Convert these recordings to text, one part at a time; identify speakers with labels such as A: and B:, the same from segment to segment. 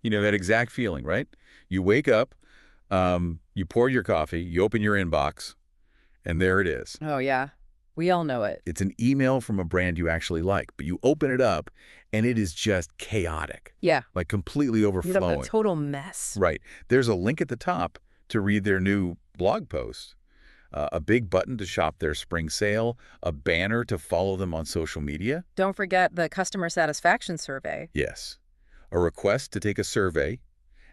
A: You know that exact feeling, right? You wake up, you pour your coffee, you open your inbox, and there it is.
B: Oh, yeah. We all know it.
A: It's an email from a brand you actually like, but you open it up, and it is just chaotic,
B: Yeah.
A: like completely
B: A
A: overflowing.
B: total mess.
A: Right. There's a link at the top to read their new blog post, a big button to shop their spring sale, a banner to follow them on social media.
B: Don't forget the customer satisfaction survey.
A: Yes. A request to take a survey,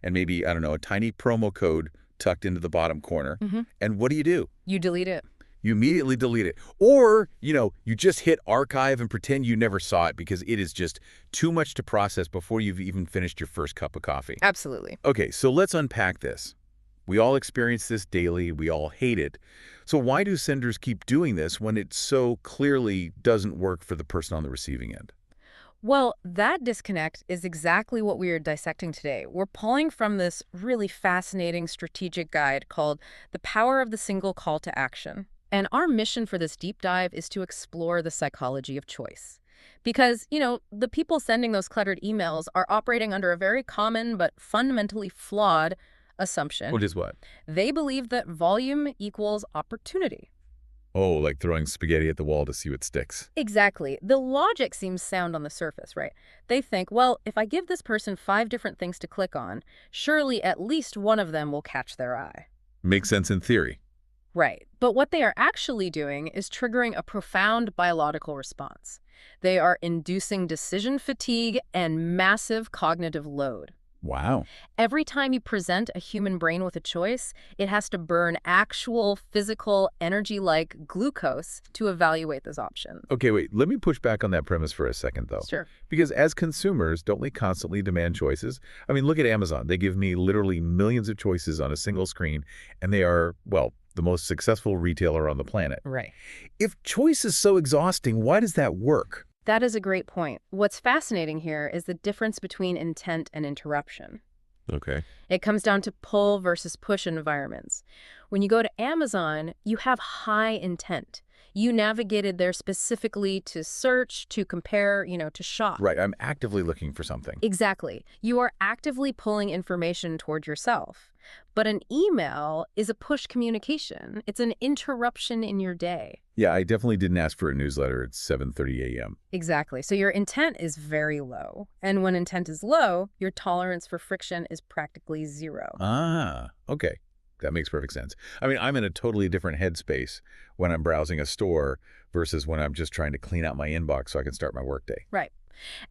A: and maybe, I don't know, a tiny promo code tucked into the bottom corner.
B: Mm-hmm.
A: And what do?
B: You delete it.
A: You immediately delete it. Or, you just hit archive and pretend you never saw it because it is just too much to process before you've even finished your first cup of coffee.
B: Absolutely.
A: Okay, so let's unpack this. We all experience this daily. We all hate it. So why do senders keep doing this when it so clearly doesn't work for the person on the receiving end?
B: Well, that disconnect is exactly what we are dissecting today. We're pulling from this really fascinating strategic guide called The Power of the Single Call to Action. And our mission for this deep dive is to explore the psychology of choice. Because, the people sending those cluttered emails are operating under a very common but fundamentally flawed assumption.
A: What is what?
B: They believe that volume equals opportunity.
A: Oh, like throwing spaghetti at the wall to see what sticks.
B: Exactly. The logic seems sound on the surface, right? They think, well, if I give this person 5 different things to click on, surely at least one of them will catch their eye.
A: Makes sense in theory.
B: Right. But what they are actually doing is triggering a profound biological response. They are inducing decision fatigue and massive cognitive load.
A: Wow.
B: Every time you present a human brain with a choice, it has to burn actual physical energy like glucose to evaluate this option.
A: Okay, wait. Let me push back on that premise for a second, though.
B: Sure.
A: Because as consumers, don't we constantly demand choices? I mean, look at Amazon. They give me literally millions of choices on a single screen, and they are, well, the most successful retailer on the planet.
B: Right.
A: If choice is so exhausting, why does that work?
B: That is a great point. What's fascinating here is the difference between intent and interruption.
A: Okay.
B: It comes down to pull versus push environments. When you go to Amazon, you have high intent. You navigated there specifically to search, to compare, to shop.
A: Right. I'm actively looking for something.
B: Exactly. You are actively pulling information toward yourself. But an email is a push communication. It's an interruption in your day.
A: Yeah, I definitely didn't ask for a newsletter at 7:30 a.m.
B: Exactly. So your intent is very low. And when intent is low, your tolerance for friction is practically zero.
A: Ah, okay. That makes perfect sense. I mean, I'm in a totally different headspace when I'm browsing a store versus when I'm just trying to clean out my inbox so I can start my workday.
B: Right.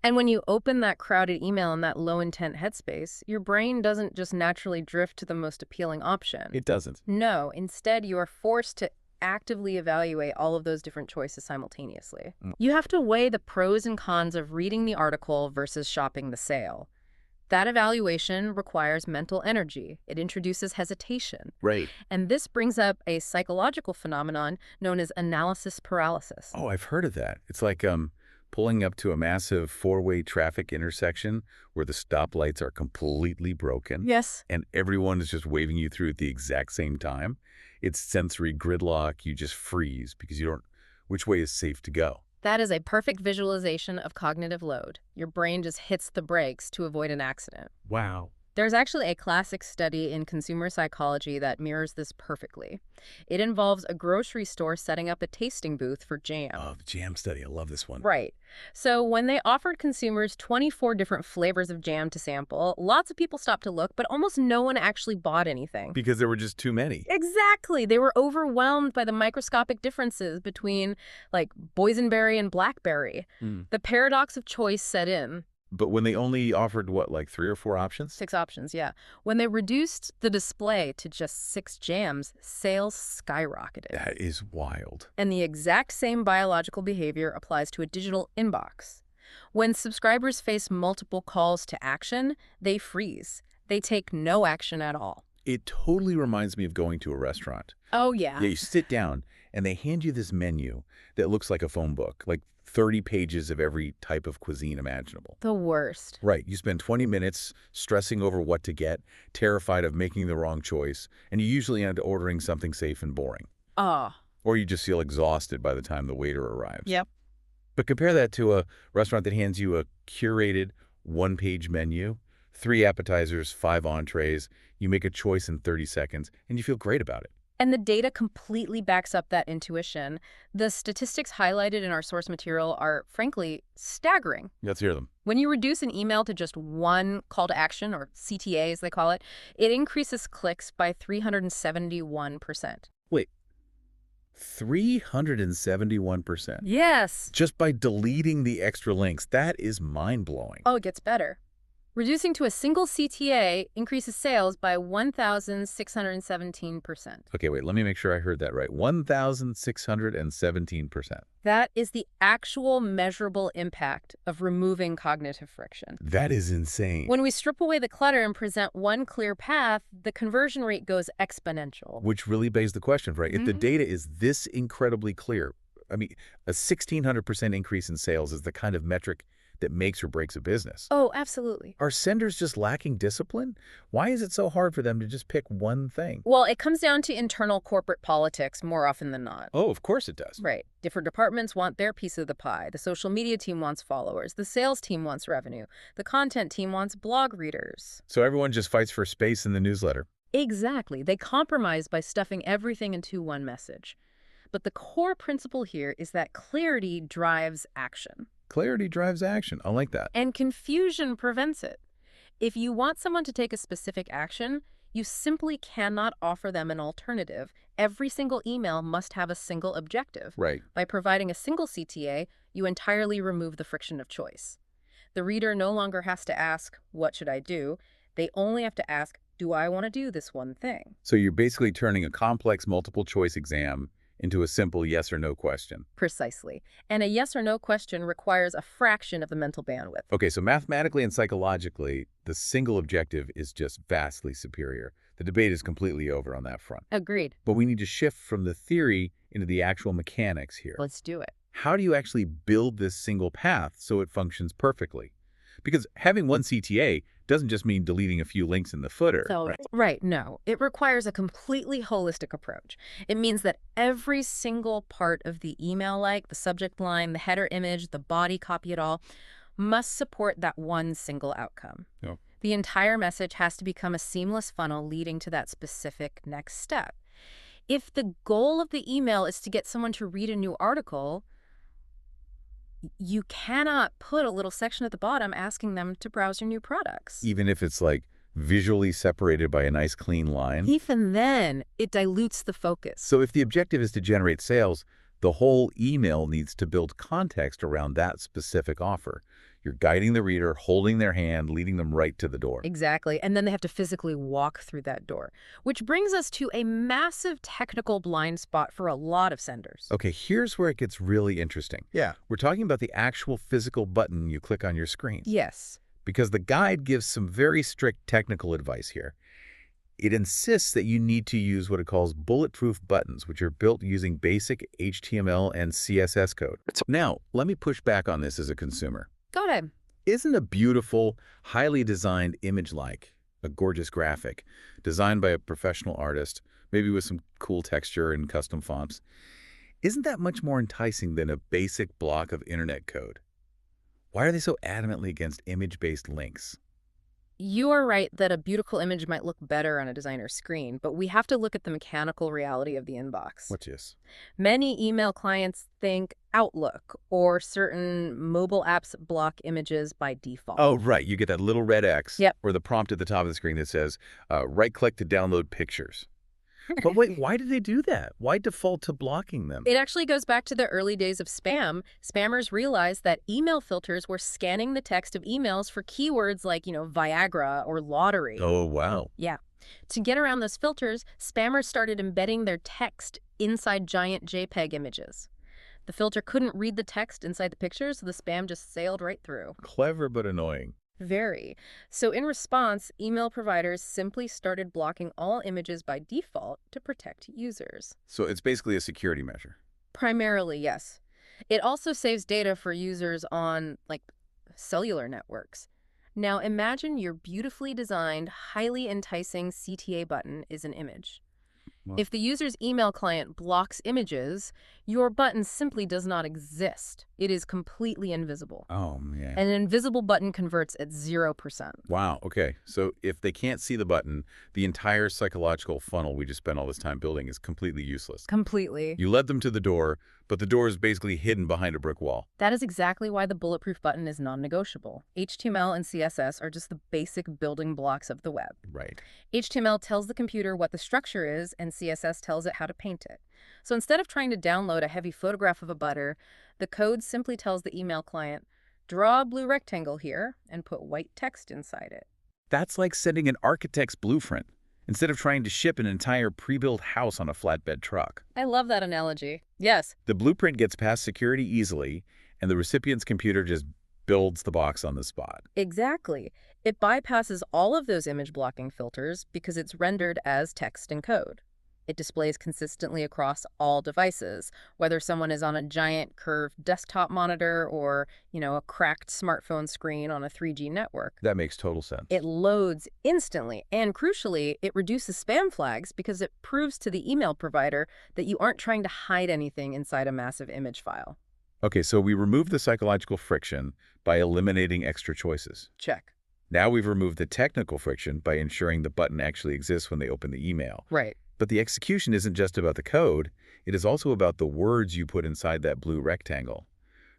B: And when you open that crowded email in that low intent headspace, your brain doesn't just naturally drift to the most appealing option.
A: It doesn't.
B: No, instead you are forced to actively evaluate all of those different choices simultaneously. You have to weigh the pros and cons of reading the article versus shopping the sale. That evaluation requires mental energy. It introduces hesitation.
A: Right.
B: And this brings up a psychological phenomenon known as analysis paralysis.
A: Oh, I've heard of that. It's like pulling up to a massive four-way traffic intersection where the stoplights are completely broken.
B: Yes.
A: And everyone is just waving you through at the exact same time. It's sensory gridlock. You just freeze because you don't which way is safe to go.
B: That is a perfect visualization of cognitive load. Your brain just hits the brakes to avoid an accident.
A: Wow.
B: There's actually a classic study in consumer psychology that mirrors this perfectly. It involves a grocery store setting up a tasting booth for jam.
A: Oh, the jam study. I love this one.
B: Right. So when they offered consumers 24 different flavors of jam to sample, lots of people stopped to look, but almost no one actually bought anything.
A: Because there were just too many.
B: Exactly. They were overwhelmed by the microscopic differences between, like, boysenberry and blackberry. The paradox of choice set in.
A: But when they only offered, what, like 3 or 4 options?
B: 6 options, yeah. When they reduced the display to just 6 jams, sales skyrocketed.
A: That is wild.
B: And the exact same biological behavior applies to a digital inbox. When subscribers face multiple calls to action, they freeze. They take no action at all.
A: It totally reminds me of going to a restaurant.
B: Oh, yeah.
A: Yeah, you sit down, and they hand you this menu that looks like a phone book, like 30 pages of every type of cuisine imaginable.
B: The worst.
A: Right. You spend 20 minutes stressing over what to get, terrified of making the wrong choice, and you usually end up ordering something safe and boring.
B: Ah.
A: Or you just feel exhausted by the time the waiter arrives.
B: Yep.
A: But compare that to a restaurant that hands you a curated one-page menu 3 appetizers, 5 entrees. You make a choice in 30 seconds, and you feel great about it.
B: And the data completely backs up that intuition. The statistics highlighted in our source material are, frankly, staggering.
A: Let's hear them.
B: When you reduce an email to just one call to action, or CTA as they call it, it increases clicks by 371%.
A: Wait, 371%?
B: Yes.
A: Just by deleting the extra links. That is mind-blowing.
B: Oh, it gets better. Reducing to a single CTA increases sales by 1,617%.
A: Okay, wait, let me make sure I heard that right. 1,617%.
B: That is the actual measurable impact of removing cognitive friction.
A: That is insane.
B: When we strip away the clutter and present one clear path, the conversion rate goes exponential.
A: Which really begs the question, right? If the
B: Mhm.
A: data is this incredibly clear, I mean, a 1,600% increase in sales is the kind of metric that makes or breaks a business.
B: Oh, absolutely.
A: Are senders just lacking discipline? Why is it so hard for them to just pick one thing?
B: Well, it comes down to internal corporate politics more often than not.
A: Oh, of course it does.
B: Right. Different departments want their piece of the pie. The social media team wants followers. The sales team wants revenue. The content team wants blog readers.
A: So everyone just fights for space in the newsletter.
B: Exactly. They compromise by stuffing everything into one message. But the core principle here is that clarity drives action.
A: Clarity drives action. I like that.
B: And confusion prevents it. If you want someone to take a specific action, you simply cannot offer them an alternative. Every single email must have a single objective.
A: Right.
B: By providing a single CTA, you entirely remove the friction of choice. The reader no longer has to ask, what should I do? They only have to ask, do I want to do this one thing?
A: So you're basically turning a complex multiple choice exam into a simple yes or no question.
B: Precisely. And a yes or no question requires a fraction of the mental bandwidth.
A: Okay, so mathematically and psychologically, the single objective is just vastly superior. The debate is completely over on that front.
B: Agreed.
A: But we need to shift from the theory into the actual mechanics here.
B: Let's do it.
A: How do you actually build this single path so it functions perfectly? Because having one CTA doesn't just mean deleting a few links in the footer.
B: Right, no. It requires a completely holistic approach. It means that every single part of the email, like the subject line, the header image, the body copy, it all, must support that one single outcome.
A: Oh.
B: The entire message has to become a seamless funnel leading to that specific next step. If the goal of the email is to get someone to read a new article, you cannot put a little section at the bottom asking them to browse your new products.
A: Even if it's like visually separated by a nice clean line.
B: Even then, it dilutes the focus.
A: So if the objective is to generate sales, the whole email needs to build context around that specific offer. You're guiding the reader, holding their hand, leading them right to the door.
B: Exactly. And then they have to physically walk through that door, which brings us to a massive technical blind spot for a lot of senders.
A: Okay, here's where it gets really interesting.
C: Yeah.
A: We're talking about the actual physical button you click on your screen.
B: Yes.
A: Because the guide gives some very strict technical advice here. It insists that you need to use what it calls bulletproof buttons, which are built using basic HTML and CSS code. Now, let me push back on this as a consumer.
B: Go ahead.
A: Isn't a beautiful, highly designed image like a gorgeous graphic designed by a professional artist, maybe with some cool texture and custom fonts, isn't that much more enticing than a basic block of internet code? Why are they so adamantly against image-based links?
B: You are right that a beautiful image might look better on a designer's screen, but we have to look at the mechanical reality of the inbox.
A: What's this?
B: Many email clients think Outlook or certain mobile apps block images by default.
A: Oh, right. You get that little red X
B: Yep.
A: or the prompt at the top of the screen that says, right-click to download pictures. But wait, why do they do that? Why default to blocking them?
B: It actually goes back to the early days of spam. Spammers realized that email filters were scanning the text of emails for keywords like, Viagra or lottery.
A: Oh, wow.
B: Yeah. To get around those filters, spammers started embedding their text inside giant JPEG images. The filter couldn't read the text inside the picture, so the spam just sailed right through.
A: Clever but annoying.
B: Very. So in response, email providers simply started blocking all images by default to protect users.
A: So it's basically a security measure.
B: Primarily, yes. It also saves data for users on, cellular networks. Now imagine your beautifully designed, highly enticing CTA button is an image.
A: Well,
B: If the user's email client blocks images, your button simply does not exist. It is completely invisible.
A: oh, yeah.
B: An invisible button converts at 0%.
A: Wow. Okay. So if they can't see the button, the entire psychological funnel we just spent all this time building is completely useless.
B: Completely.
A: You led them to the door, but the door is basically hidden behind a brick wall.
B: That is exactly why the bulletproof button is non-negotiable. HTML and CSS are just the basic building blocks of the web.
A: Right.
B: HTML tells the computer what the structure is, and CSS tells it how to paint it. So instead of trying to download a heavy photograph of a butter, the code simply tells the email client, draw a blue rectangle here and put white text inside it.
A: That's like sending an architect's blueprint instead of trying to ship an entire pre-built house on a flatbed truck.
B: I love that analogy. Yes,
A: The blueprint gets past security easily, and the recipient's computer just builds the box on the spot.
B: exactly. It bypasses all of those image blocking filters because it's rendered as text and code. It displays consistently across all devices, whether someone is on a giant curved desktop monitor or, a cracked smartphone screen on a 3G network.
A: That makes total sense.
B: It loads instantly, and crucially, it reduces spam flags because it proves to the email provider that you aren't trying to hide anything inside a massive image file.
A: Okay, so we removed the psychological friction by eliminating extra choices.
B: Check.
A: Now we've removed the technical friction by ensuring the button actually exists when they open the email.
B: Right.
A: But the execution isn't just about the code, it is also about the words you put inside that blue rectangle.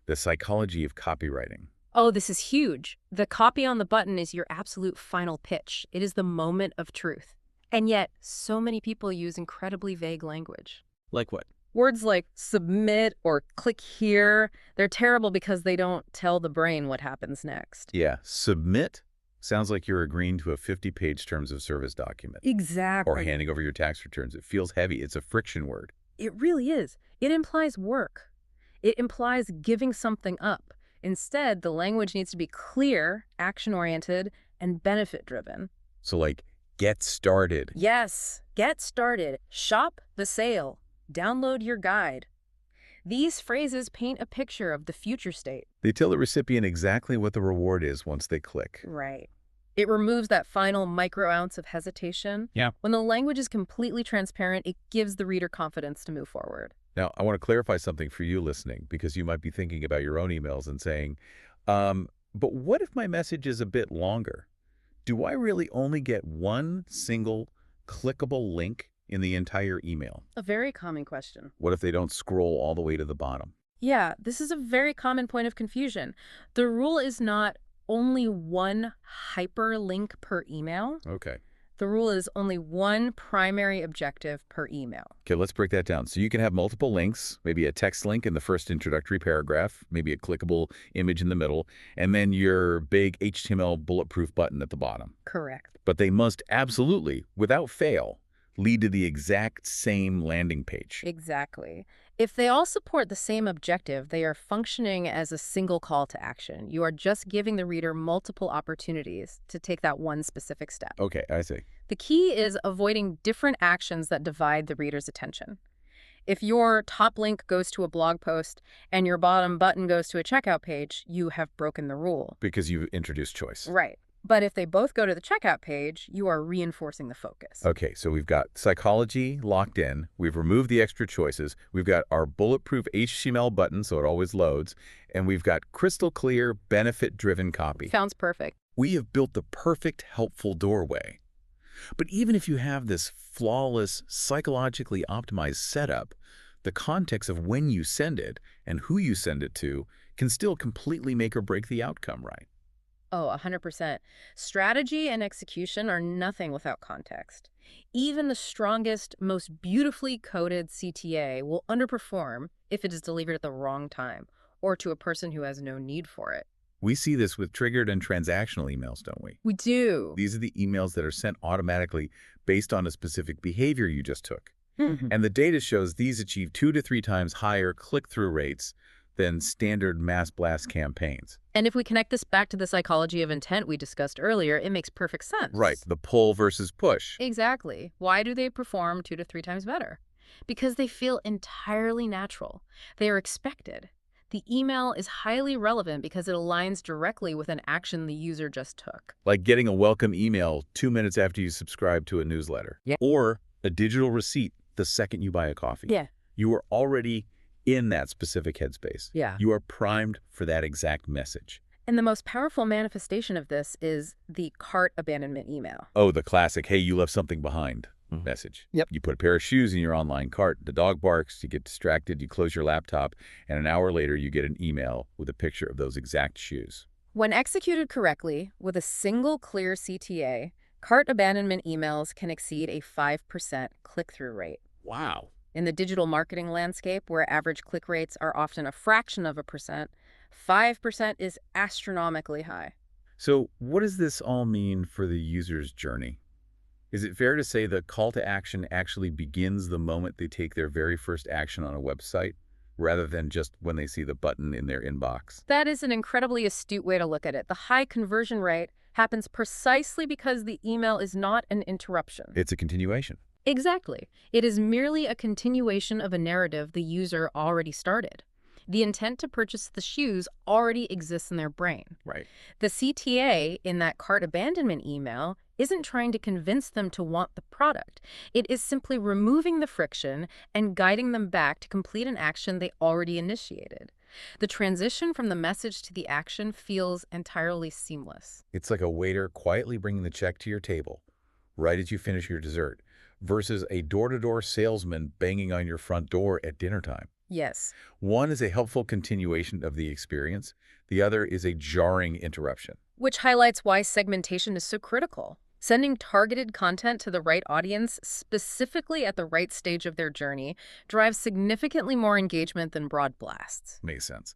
A: The psychology of copywriting.
B: Oh, this is huge. The copy on the button is your absolute final pitch. It is the moment of truth. And yet, so many people use incredibly vague language.
A: Like what?
B: Words like submit or click here, they're terrible because they don't tell the brain what happens next.
A: Yeah, submit sounds like you're agreeing to a 50-page terms of service document.
B: Exactly.
A: Or handing over your tax returns. It feels heavy. It's a friction word.
B: It really is. It implies work. It implies giving something up. Instead, the language needs to be clear, action-oriented, and benefit-driven.
A: So like, get started.
B: Yes, get started. Shop the sale. Download your guide. These phrases paint a picture of the future state.
A: They tell the recipient exactly what the reward is once they click.
B: Right. It removes that final micro-ounce of hesitation.
A: Yeah.
B: When the language is completely transparent, it gives the reader confidence to move forward.
A: Now, I want to clarify something for you listening, because you might be thinking about your own emails and saying, but what if my message is a bit longer? Do I really only get one single clickable link in the entire email?
B: A very common question.
A: What if they don't scroll all the way to the bottom?
B: Yeah, this is a very common point of confusion. The rule is not only one hyperlink per email.
A: Okay.
B: The rule is only one primary objective per email.
A: Okay, let's break that down. So you can have multiple links, maybe a text link in the first introductory paragraph, maybe a clickable image in the middle, and then your big HTML bulletproof button at the bottom.
B: Correct.
A: But they must absolutely, without fail, lead to the exact same landing page.
B: Exactly. If they all support the same objective, they are functioning as a single call to action. You are just giving the reader multiple opportunities to take that one specific step.
A: Okay, I see.
B: The key is avoiding different actions that divide the reader's attention. If your top link goes to a blog post and your bottom button goes to a checkout page, you have broken the rule.
A: Because you've introduced choice.
B: Right. But if they both go to the checkout page, you are reinforcing the focus.
A: Okay, so we've got psychology locked in. We've removed the extra choices. We've got our bulletproof HTML button, so it always loads. And we've got crystal clear, benefit-driven copy.
B: Sounds perfect.
A: We have built the perfect, helpful doorway. But even if you have this flawless, psychologically optimized setup, the context of when you send it and who you send it to can still completely make or break the outcome, right?
B: Oh, 100%. Strategy and execution are nothing without context. Even the strongest, most beautifully coded CTA will underperform if it is delivered at the wrong time or to a person who has no need for it.
A: We see this with triggered and transactional emails, don't we?
B: We do.
A: These are the emails that are sent automatically based on a specific behavior you just took.
B: Mhm.
A: And the data shows these achieve 2 to 3 times higher click-through rates than standard mass blast campaigns.
B: And if we connect this back to the psychology of intent we discussed earlier, it makes perfect sense.
A: Right, the pull versus push.
B: Exactly. Why do they perform 2 to 3 times better? Because they feel entirely natural. They are expected. The email is highly relevant because it aligns directly with an action the user just took.
A: Like getting a welcome email 2 minutes after you subscribe to a newsletter.
B: Yeah.
A: Or a digital receipt the second you buy a coffee.
B: Yeah.
A: You are already in that specific headspace.
B: Yeah.
A: You are primed for that exact message.
B: And the most powerful manifestation of this is the cart abandonment email.
A: Oh, the classic, hey, you left something behind message.
C: Yep.
A: You put a pair of shoes in your online cart, the dog barks, you get distracted, you close your laptop, and an hour later you get an email with a picture of those exact shoes.
B: When executed correctly, with a single clear CTA, cart abandonment emails can exceed a 5% click-through rate.
A: Wow.
B: In the digital marketing landscape, where average click rates are often a fraction of a percent, 5% is astronomically high.
A: So what does this all mean for the user's journey? Is it fair to say the call to action actually begins the moment they take their very first action on a website, rather than just when they see the button in their inbox?
B: That is an incredibly astute way to look at it. The high conversion rate happens precisely because the email is not an interruption.
A: It's a continuation.
B: Exactly. It is merely a continuation of a narrative the user already started. The intent to purchase the shoes already exists in their brain.
A: Right.
B: The CTA in that cart abandonment email isn't trying to convince them to want the product. It is simply removing the friction and guiding them back to complete an action they already initiated. The transition from the message to the action feels entirely seamless.
A: It's like a waiter quietly bringing the check to your table right as you finish your dessert, versus a door-to-door salesman banging on your front door at dinner time.
B: Yes.
A: One is a helpful continuation of the experience. The other is a jarring interruption.
B: Which highlights why segmentation is so critical. Sending targeted content to the right audience, specifically at the right stage of their journey, drives significantly more engagement than broad blasts.
A: Makes sense.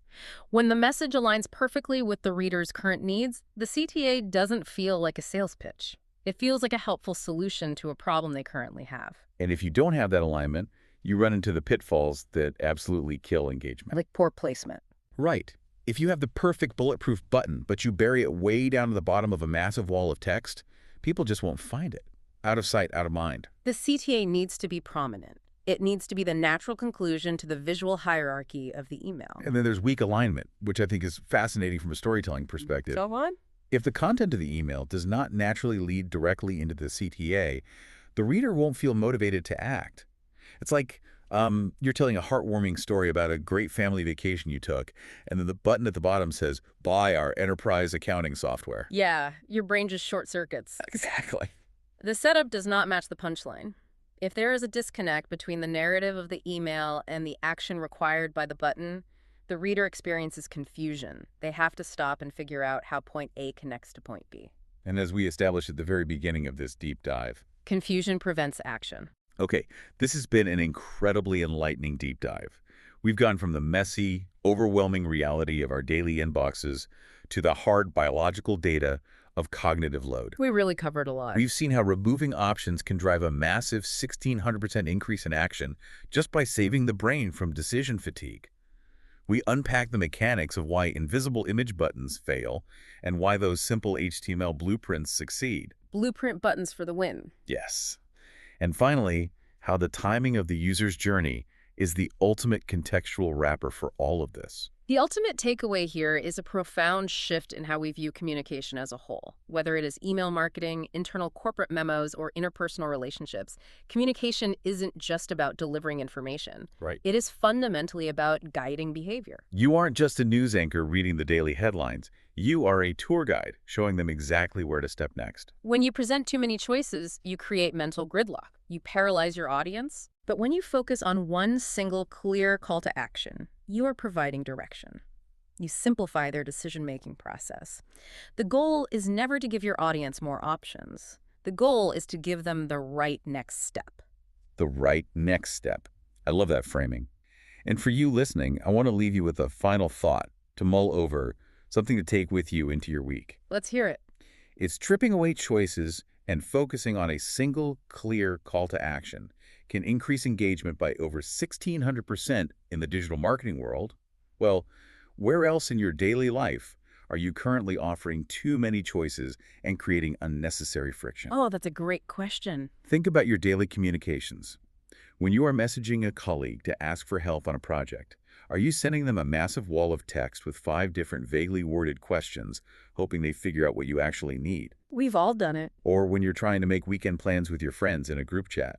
B: When the message aligns perfectly with the reader's current needs, the CTA doesn't feel like a sales pitch. It feels like a helpful solution to a problem they currently have.
A: And if you don't have that alignment, you run into the pitfalls that absolutely kill engagement.
B: Like poor placement.
A: Right. If you have the perfect bulletproof button, but you bury it way down to the bottom of a massive wall of text, people just won't find it. Out of sight, out of mind.
B: The CTA needs to be prominent. It needs to be the natural conclusion to the visual hierarchy of the email.
A: And then there's weak alignment, which I think is fascinating from a storytelling perspective.
B: Go on.
A: If the content of the email does not naturally lead directly into the CTA, the reader won't feel motivated to act. It's like you're telling a heartwarming story about a great family vacation you took, and then the button at the bottom says, buy our enterprise accounting software.
B: Yeah, your brain just short circuits.
A: Exactly.
B: The setup does not match the punchline. If there is a disconnect between the narrative of the email and the action required by the button, the reader experiences confusion. They have to stop and figure out how point A connects to point B.
A: And as we established at the very beginning of this deep dive,
B: Confusion prevents action.
A: okay, this has been an incredibly enlightening deep dive. We've gone from the messy, overwhelming reality of our daily inboxes to the hard biological data of cognitive load.
B: We really covered a lot.
A: We've seen how removing options can drive a massive 1,600% increase in action just by saving the brain from decision fatigue. We unpack the mechanics of why invisible image buttons fail and why those simple HTML blueprints succeed.
B: Blueprint buttons for the win.
A: Yes. And finally, how the timing of the user's journey is the ultimate contextual wrapper for all of this.
B: The ultimate takeaway here is a profound shift in how we view communication as a whole. Whether it is email marketing, internal corporate memos, or interpersonal relationships, communication isn't just about delivering information.
A: Right.
B: It is fundamentally about guiding behavior.
A: You aren't just a news anchor reading the daily headlines. You are a tour guide showing them exactly where to step next.
B: When you present too many choices, you create mental gridlock. You paralyze your audience. But when you focus on one single clear call to action, you are providing direction. You simplify their decision-making process. The goal is never to give your audience more options. The goal is to give them the right next step.
A: The right next step. I love that framing. And for you listening, I want to leave you with a final thought to mull over, something to take with you into your week.
B: Let's hear it.
A: It's stripping away choices and focusing on a single, clear call to action can increase engagement by over 1,600% in the digital marketing world. Well, where else in your daily life are you currently offering too many choices and creating unnecessary friction?
B: Oh, that's a great question.
A: Think about your daily communications. When you are messaging a colleague to ask for help on a project, are you sending them a massive wall of text with 5 different vaguely worded questions, hoping they figure out what you actually need?
B: We've all done it.
A: Or when you're trying to make weekend plans with your friends in a group chat,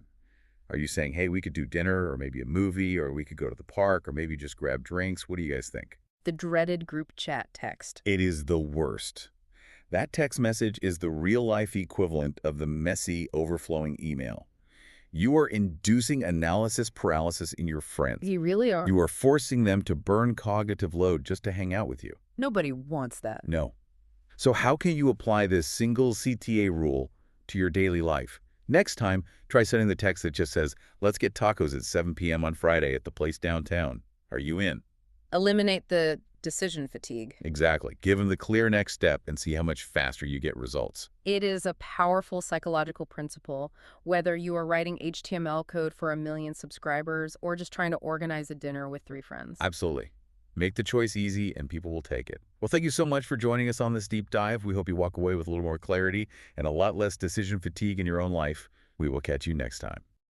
A: Are you saying, hey, we could do dinner or maybe a movie or we could go to the park or maybe just grab drinks? What do you guys think?
B: The dreaded group chat text.
A: It is the worst. That text message is the real-life equivalent of the messy, overflowing email. You are inducing analysis paralysis in your friends.
B: You really are.
A: You are forcing them to burn cognitive load just to hang out with you.
B: Nobody wants that.
A: No. So how can you apply this single CTA rule to your daily life? Next time, try sending the text that just says, let's get tacos at 7 p.m. on Friday at the place downtown. Are you in?
B: Eliminate the decision fatigue.
A: Exactly. Give them the clear next step and see how much faster you get results.
B: It is a powerful psychological principle, whether you are writing HTML code for 1 million subscribers or just trying to organize a dinner with 3 friends.
A: Absolutely. Make the choice easy and people will take it. Well, thank you so much for joining us on this deep dive. We hope you walk away with a little more clarity and a lot less decision fatigue in your own life. We will catch you next time.